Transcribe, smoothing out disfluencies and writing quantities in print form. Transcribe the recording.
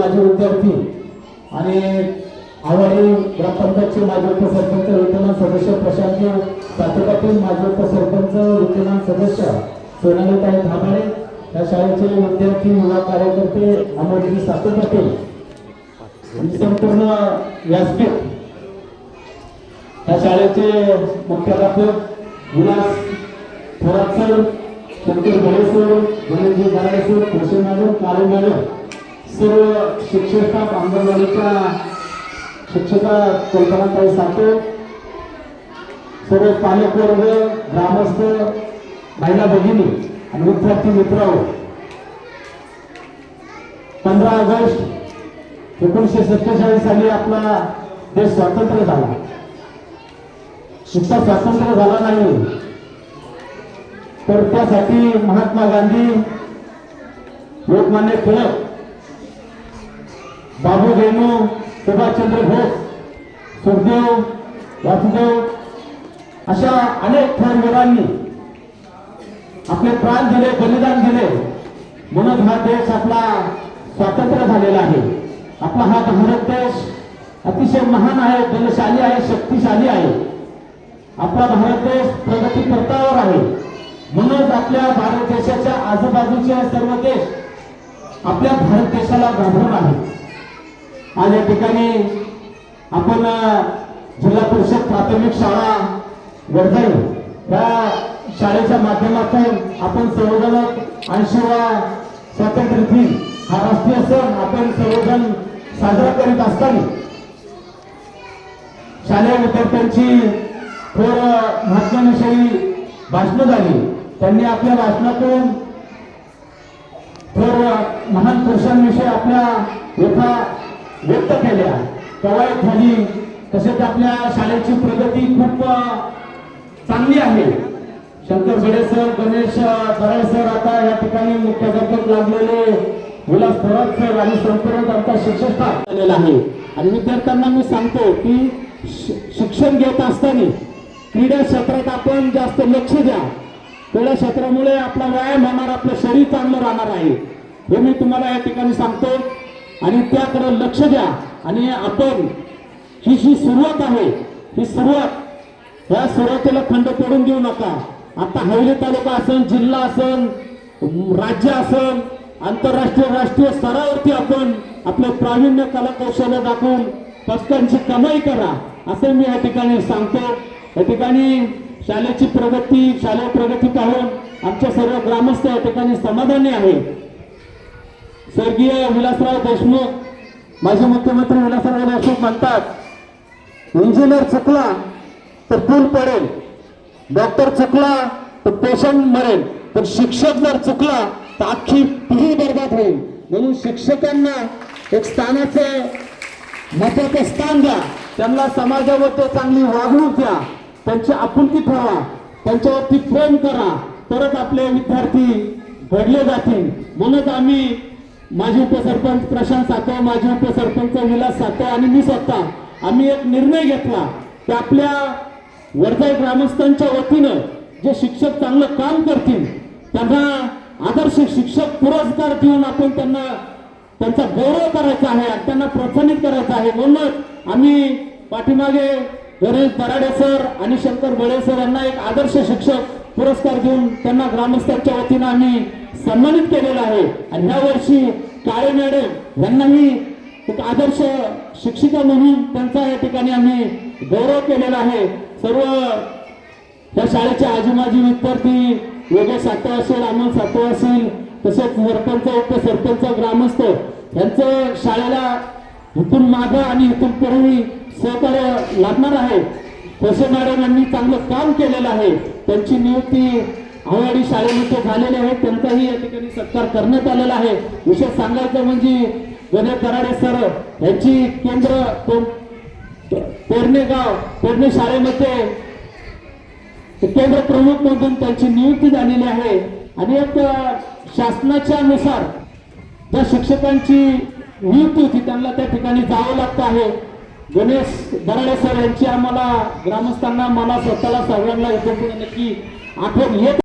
माजी विद्यार्थी आणि आवाडी ग्रामपंचायतचे माजी उपसरपंच विद्यमान सदस्य प्रशांत सातपाटील, माजी उपसरपंच विद्यमान सदस्य सोनालीताई धाबाळे, या शाळेचे विद्यार्थी युवा कार्यकर्ते अमोलजी सातपाटील, संपूर्ण व्यासपीठ, या शाळेचे मुख्याध्यापक Vilas Thorat sir, Shankar Bhale sir, Ganeshji Garade sir, Koshe madam, Kale madam, सर्व शिक्षक स्टाफ, अंगणवाडीच्या शिक्षिका कल्पनाताई साठे, सर्व पालकवर्ग, ग्रामस्थ, महिला भगिनी आणि विद्यार्थी मित्रांनो, 15 ऑगस्ट 1947 साली आपला देश स्वतंत्र झाला. नुसता स्वातंत्र्य झाला नाही तर त्यासाठी महात्मा गांधी, लोकमान्य टिळक, बाबू गेनू, सुभाषचंद्र बोस, सुखदेव, वासुदेव अशा अनेक थोर वीरांनी आपले प्राण दिले, बलिदान दिले, म्हणून हा देश आपला स्वातंत्र्य झालेला आहे. आपला हा भारत देश अतिशय महान आहे, बलशाली आहे, शक्तिशाली आहे. आपला भारत देश प्रगती पथावर आहे. म्हणून आपल्या भारत देशाच्या आजूबाजूचे सर्व देश आपल्या भारत देशाला घाबरून आहेत. आज या ठिकाणी आपण जिल्हा परिषद प्राथमिक शाळा वडजाई या शाळेच्या माध्यमातून आपण सर्वजण 80वा स्वातंत्र्य दिन हा राष्ट्रीय सण आपण सर्वजण साजरा करीत असताना शालेय विद्यार्थ्यांची थोर महात्म्याविषयी भाषणं झाली. त्यांनी आपल्या भाषणातून थोर महान पुरुषांविषयी आपल्या व्यथा व्यक्त केल्या, कवायत झाली. तसेच आपल्या शाळेची प्रगती खूप चांगली आहे. शंकर भळे सर, गणेश दराळे सर, आता या ठिकाणी मुख्याध्यापक लागलेले विलास थोरात सर आणि संपूर्ण आमचा शिक्षक स्टाफ आलेला आहे. आणि विद्यार्थ्यांना मी सांगतो की शिक्षण घेत असताना क्रीडा क्षेत्रात आपण जास्त लक्ष द्या. क्रीडा क्षेत्रामुळे आपला व्यायाम होणार, आपलं शरीर चांगलं राहणार आहे, हे मी तुम्हाला या ठिकाणी सांगतो. आणि त्याकडे लक्ष द्या. आणि आपण ही जी सुरुवात आहे, ही सुरुवात ह्या सुरुवातीला खंड पडून देऊ नका. आता हवेली तालुका असेल, जिल्हा असेल, राज्य असेल, आंतरराष्ट्रीय राष्ट्रीय स्तरावरती आपण आपलं प्रावीण्य कला कौशल्य दाखवून पदकांची कमाई करा, असं मी या ठिकाणी सांगतो. या ठिकाणी शाळेची प्रगती, शालेय प्रगती पाहून आमच्या सर्व ग्रामस्थ या ठिकाणी समाधानी आहे. स्वर्गीय विलासराव देशमुख, माजी मुख्यमंत्री विलासराव देशमुख म्हणतात, इंजिनियर चुकला तर पूल पडेल, डॉक्टर चुकला तर पेशंट मरेल, पण शिक्षक जर चुकला तर अख्खी पिढी बर्बाद होईल. म्हणून शिक्षकांना एक स्थानाचं महत्वाचं स्थान द्या, त्यांना समाजामध्ये चांगली वागणूक द्या, त्यांची आपुलकी ठेवा, त्यांच्यावरती प्रेम करा, तरच आपले विद्यार्थी घडले जातील. म्हणून आम्ही माजी उपसरपंच प्रशांत सातव, माजी उपसरपंच विलास सातव आणि मी स्वतः आम्ही एक निर्णय घेतला की आपल्या वडजाई ग्रामस्थांच्या वतीनं जे शिक्षक चांगलं काम करतील त्यांना आदर्श शिक्षक पुरस्कार देऊन आपण त्यांचा गौरव करायचा आहे, त्यांना प्रोत्साहित करायचं आहे. म्हणून आम्ही पाठीमागे गणेश दराडे सर आणि शंकर भळे सर यांना एक आदर्श शिक्षक पुरस्कार देऊन त्यांना ग्रामस्थांच्या वतीनं आम्ही सन्मानित केलेला आहे. आणि ह्या वर्षी काळे मॅडम यांनाही एक आदर्श शिक्षिका म्हणून त्यांचा या ठिकाणी आम्ही गौरव केलेला आहे. सर्व या शाळेचे आजी माजी विद्यार्थी, योगेश सातव असेल, अमोल सातव असेल, तसेच सरपंच, उपसरपंच, ग्रामस्थ यांचं शाळेला इथून मागं आणि इथून पुढेही सहकार्य लागणार आहे. कोशे मॅडम यांनी चांगलं काम केलेलं आहे, त्यांची नियुक्ती आवाडी शाळेमध्ये झालेली आहे, त्यांचाही या ठिकाणी सत्कार करण्यात आलेला आहे. विशेष सांगायचं म्हणजे गणेश दराडे सर यांची केंद्र पेरणे शाळेमध्ये केंद्र प्रमुख म्हणून त्यांची नियुक्ती झालेली आहे. आणि एक शासनाच्या नुसार ज्या शिक्षकांची नियुक्ती होती त्यांना त्या ठिकाणी जावं लागतं आहे. गणेश दराडे सर यांची आम्हाला ग्रामस्थांना, मला स्वतःला, सगळ्यांना इथे नक्की आठवण येत